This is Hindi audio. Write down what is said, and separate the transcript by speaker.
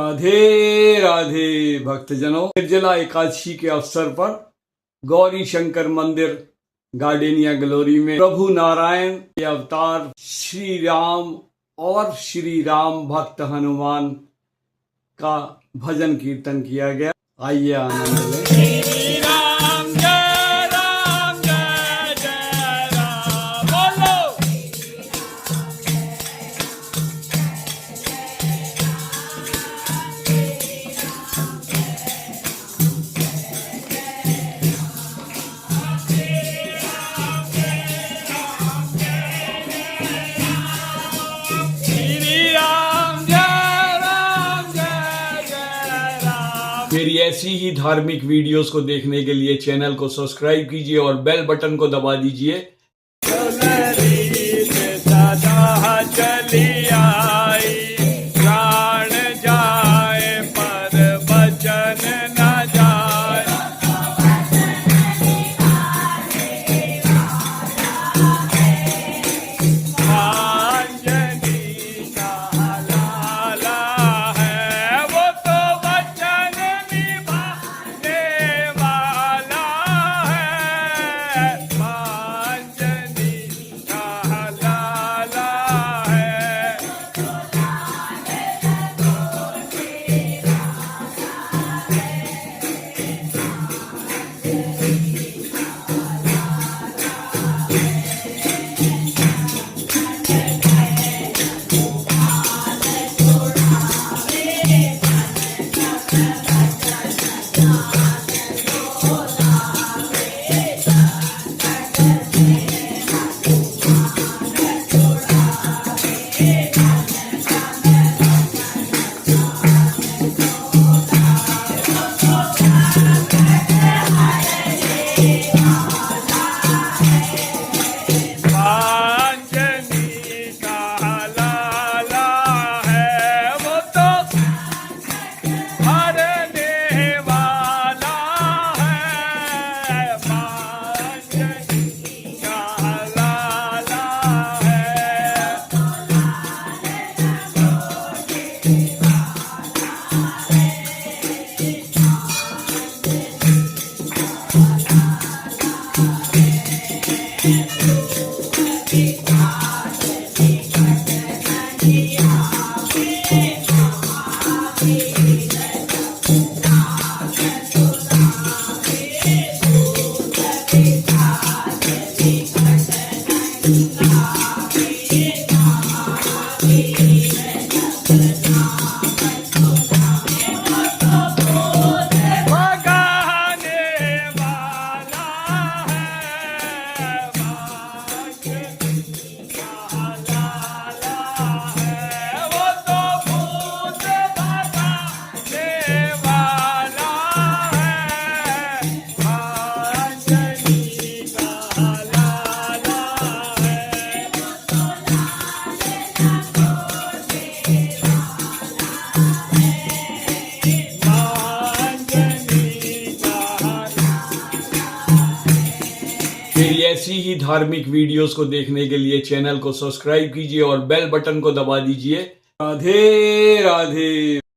Speaker 1: राधे राधे भक्तजनों, निर्जला एकादशी के अवसर पर गौरी शंकर मंदिर गार्डेनिया ग्लोरी में प्रभु नारायण के अवतार श्री राम और श्री राम भक्त हनुमान का भजन कीर्तन किया गया। आइए आनंद लें। मेरी ऐसी ही धार्मिक वीडियोस को देखने के लिए चैनल को सब्सक्राइब कीजिए और बेल बटन को दबा दीजिए।
Speaker 2: प्राण जाए पर बचन न जाए, अंजनी का लाला है वो तो वचन निभाने वाला है। अंजनी का लाला है।
Speaker 1: मेरी ऐसी ही धार्मिक वीडियोस को देखने के लिए चैनल को सब्सक्राइब कीजिए और बेल बटन को दबा दीजिए। राधे राधे।